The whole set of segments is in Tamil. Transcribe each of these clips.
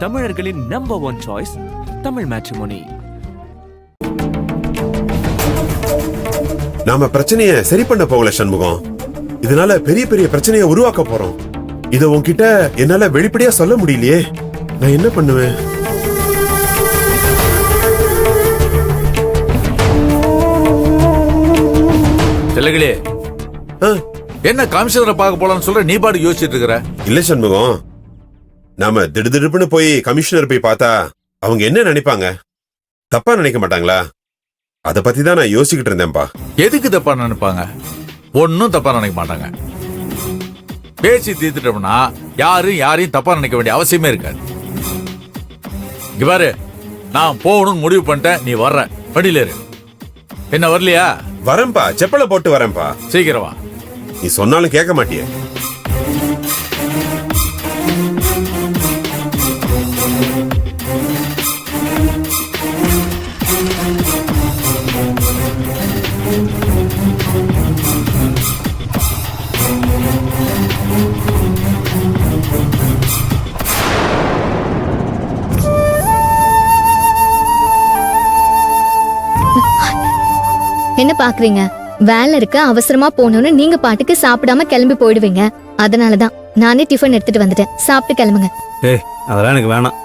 தமிழர்களின் நம்பர் 1 சாய்ஸ் தமிழ் மேட்ரிமோனி. நாம பிரச்சனைய சரி பண்ண போகல சண்முகம், இதனால பெரிய பெரிய பிரச்சனையை உருவாக்க போறோம். இத உன்கிட்ட என்னால வெளிப்படையா சொல்ல முடியலையே, நான் என்ன பண்ணுவேன்? செல்லகளே, என்ன கமிஷனரை பார்க்க போலான்னு சொல்ற, நீ பாடு யோசிச்சுட்டு இருக்கிற? இல்ல சண்முகம், நாம திடுதிடுப்புன்னு போய் கமிஷனர் போய் பார்த்தா அவங்க என்ன நினைப்பாங்க? தப்பா நினைக்க மாட்டாங்களா? அத பத்தி தான் நான் யோசிக்கிட்டு இருந்தேன்பா. எதுக்கு தப்பா நினைப்பாங்க? ஒன்னும் தப்பா நினைக்க மாட்டாங்க. பேசி தீர்த்துட்டோம்னா யாரையும் தப்பா நினைக்க வேண்டிய அவசியமே இருக்காது. இங்க பாரு, நான் போகணும்னு முடிவு பண்ணிட்டேன், நீ வர்ற வண்டியில இரு. என்ன வரலையா? வரேன்பா, செப்பலை போட்டு வரேன்பா. சீக்கிரம் வா. நீ சொன்னாலும் கேட்க மாட்டியே. என்ன பாக்குறீங்க? வேலை இருக்கு, அவசரமா போகணும்னு நீங்க பாட்டுக்கு சாப்பிடாம கிளம்பி போயிடுவீங்க. அதனாலதான் நானே டிஃபன் எடுத்துட்டு வந்துட்டேன். சாப்பிட்டு கிளம்புங்க. அதெல்லாம் எனக்கு வேணாம்,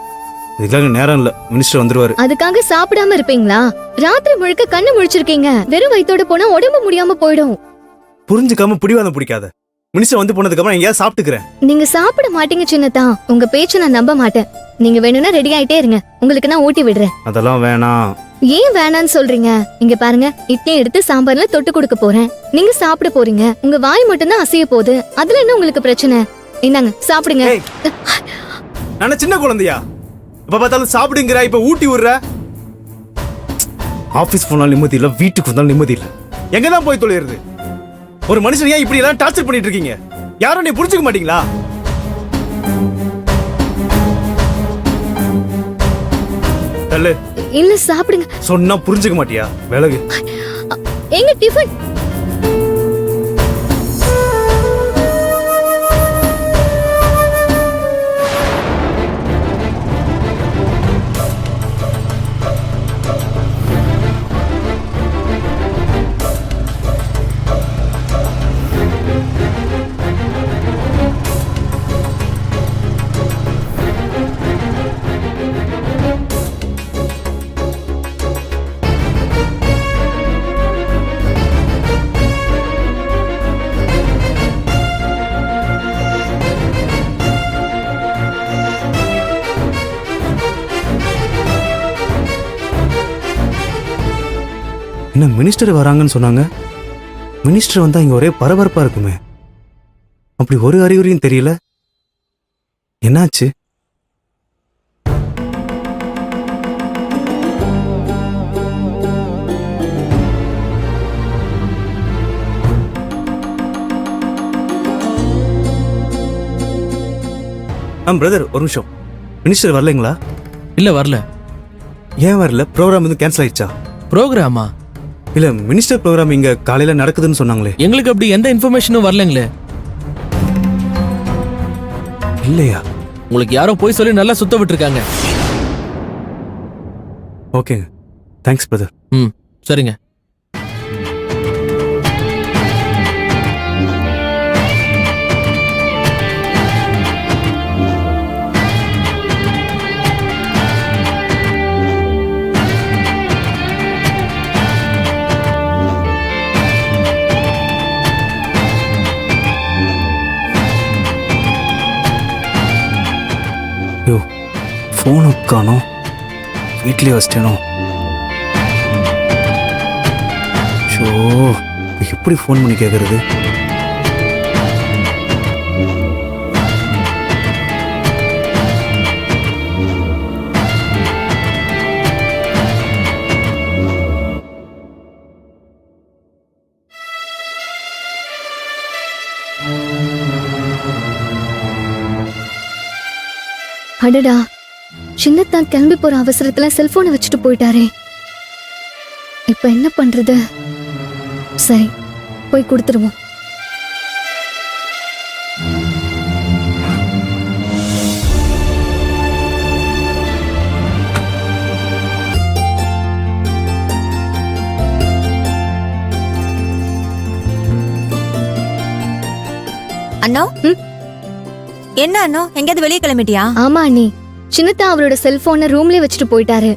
இதுக்காக நேரம் இல்ல, மினிஸ்டர் வந்துருவாரு. அதுக்காக சாப்பிடாம இருப்பீங்களா? ராத்திரி முழுக்க கண்ணு முழிச்சிருக்கீங்க. வெறும் வயித்தோட போனா உடம்பு முடியாம போயிடும். புரிஞ்சுக்காம பிடிவாதம் பிடிக்காத. மினிஸ்டர் வந்து போனதுக்கு அப்புறம் எங்கேயாவது சாப்பிட்டுக்கிறேன். நீங்க சாப்பிட மாட்டீங்க சின்னதா. உங்க பேச்ச நான் நம்ப மாட்டேன். நீங்க வேணும்னா ரெடி ஆயிட்டே இருங்க, உங்களுக்கு நான் ஊட்டி விடுறேன். அதெல்லாம் வேணாம். ஏன் வேணான்னு சொல்றீங்க? இங்க பாருங்க, இட்லி எடுத்து சாம்பார்ல தொட்டு கொடுக்க போறேன். நீங்க சாப்பிட போறீங்க. உங்க வாய் மட்டும் தான் அசைய போகுது. அதுல என்ன உங்களுக்கு பிரச்சனை? இந்தாங்க சாப்பிடுங்க. நான் சின்ன குழந்தையா? இப்ப பார்த்தாலும் சாப்பிடுங்கிற, இப்ப ஊட்டி விடுற. ஆபீஸ் போனாலும் நிம்மதி இல்ல, வீட்டுக்கு வந்தாலும் நிம்மதி இல்ல. எங்கதான் போய் தொலைறது? ஒரு மனுஷன் ஏன் இப்படி எல்லாம் டார்ச்சர் பண்ணிட்டு இருக்கீங்க? யாரும் நீ புரிஞ்சுக்க மாட்டீங்களா? இல்ல சாப்பிடுங்க. சொன்னா புரிஞ்சுக்க மாட்டியா? விலகு. எங்க டிஃபன்? என்ன மினிஸ்டர் வராங்கன்னு சொன்னாங்க? மினிஸ்டர் வந்தா இங்க ஒரே பரபரப்பா இருக்குமே. அப்படி ஒரு அறிகுறியும் தெரியல. என்னாச்சு? பிரதர் ஒரு நிமிஷம். மினிஸ்டர் வரலைங்களா? இல்ல வரல. ஏன் வரல? ப்ரோக்ராம் வந்து கேன்சல் ஆயிடுச்சா? ப்ரோக்ராமா? இல்ல, மினிஸ்டர் ப்ரோக்ராம் இங்க காலையில நடக்குதுன்னு சொன்னாங்களே. எங்களுக்கு அப்படி எந்த இன்ஃபர்மேஷனும் வரலங்களே. இல்லையா? உங்களுக்கு யாரோ போய் சொல்லி நல்லா சுத்த விட்டுருக்காங்க. ஓகேங்க, தேங்க்ஸ் பிரதர். சரிங்க. போன் காணோம், வீட்லயே வச்சிட்டேனோ. எப்படி போன் பண்ணி கேக்குறது? அடடா, சின்னத்தான் கிளம்பி போற அவசரத்துல செல்போனை வச்சுட்டு போயிட்டாரே. இப்ப என்ன பண்றது? சரி, போய் கொடுத்துருவோம். அண்ணா ம்? என்ன அண்ணா எங்கேயாவது வெளியே கிளம்பிட்டியா? ஆமா அண்ணி, சின்னத்தா அவரோட செல்போனை ரூம்லயே வச்சுட்டு போயிட்டாரு.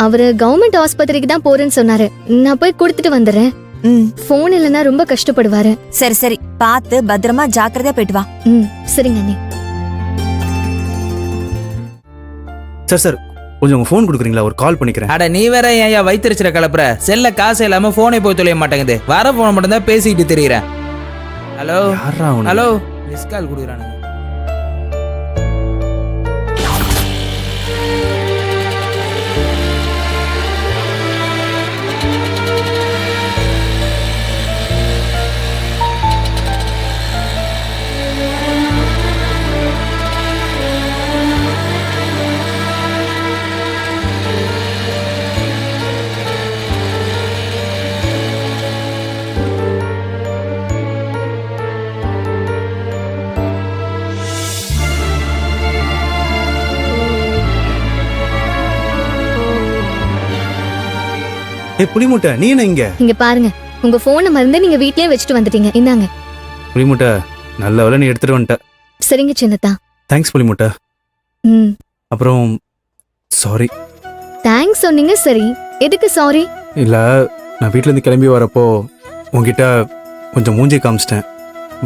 அவரு கவர்மெண்ட் ஆஸ்பத்திரிக்கு தான் போறேன்னு சொன்னாரு. நான் போய் கொடுத்துட்டு வந்துடுறேன். ம் போன் இல்லைன்னா ரொம்ப கஷ்டப்படுவாரு. சரி சரி, பார்த்து பத்திரமா ஜாக்கிரதையா போயிட்டு வா. ம், சரிங்க அண்ணி. சார் கொஞ்சம் உங்க ஃபோன் கொடுக்குறீங்களா? ஒரு கால் பண்ணிக்கிறேன். அட நீ வேற ஏன் வைத்திருச்சிட கலப்புற? செல்ல காசு இல்லாம போனே போய் தொலைய மாட்டேங்குது. வர போன மட்டும் தான் பேசிக்கிட்டு தெரியுறேன். ஹலோ யாரா அவனு? Hello, miss call கொடுக்குறானுங்க. புலிமுட்டை, நீ என்ன இங்க? இங்க பாருங்க, உங்க போனை மறந்து நீங்க வீட்லயே வச்சுட்டு வந்துட்டீங்க. இந்தாங்க. புலிமுட்டை, நல்ல வேலை நீ எடுத்துட்டு வந்துட்ட. சரிங்க சின்னத்தா. தேங்க்ஸ் புலிமுட்டை. ம், அப்புறம் சாரி. தேங்க்ஸ் சொன்னீங்க, சரி. எதுக்கு சாரி? இல்ல, நான் வீட்ல இருந்து கிளம்பி வரப்போ உன்கிட்ட கொஞ்சம் மூஞ்சி காமிச்சிட்டேன்.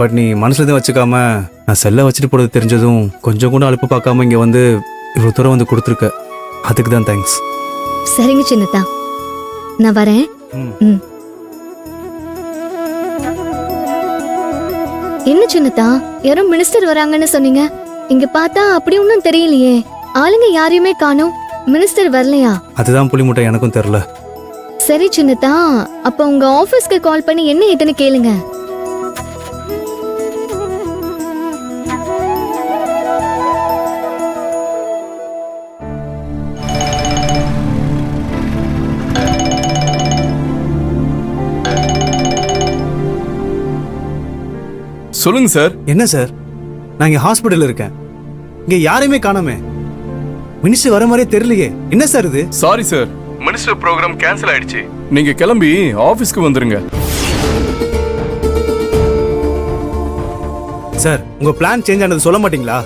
பட் நீ மனசுல எதுவும் வச்சுக்காம நான் செல்ல வச்சுட்டு போறது தெரிஞ்சதும் கொஞ்சம் கூட அலுப்பு பார்க்காம இங்க வந்து இவ்வளவு தூரம் வந்து கொடுத்துருக்க. அதுக்கு தான் தேங்க்ஸ். சரிங்க சின்னத்தா, நான் வரேன். ம். ம். என்ன சின்னத்தா, யாரோ மினிஸ்டர் வராங்கன்னு சொன்னீங்க. இங்க பார்த்தா அப்படி ஒன்னும் தெரியலையே. ஆளுங்க யாரையுமே காணோம். மினிஸ்டர் வரலையா? அதுதான் புலிமுட்டை, எனக்கும் தெரியல. சரி சின்னத்தா, அப்ப உங்க ஆபீஸ்க்கு கால் பண்ணி என்ன ஏதுன்னு கேளுங்க. சொல்லுங்க சார். என்ன சார், நான் இங்க ஹாஸ்பிட்டல்ல இருக்கேன். இங்க யாரையுமே காணோமே. மினிஸ்டர் வர மாதிரியே தெரியலையே. என்ன சார் இது? Sorry sir, minister programme cancel ஆயிடுச்சு. நீங்க கிளம்பி ஆபீஸ்க்கு வந்துருங்க. சார், உங்க பிளான் சேஞ்ச் ஆனது சொல்ல மாட்டீங்களா?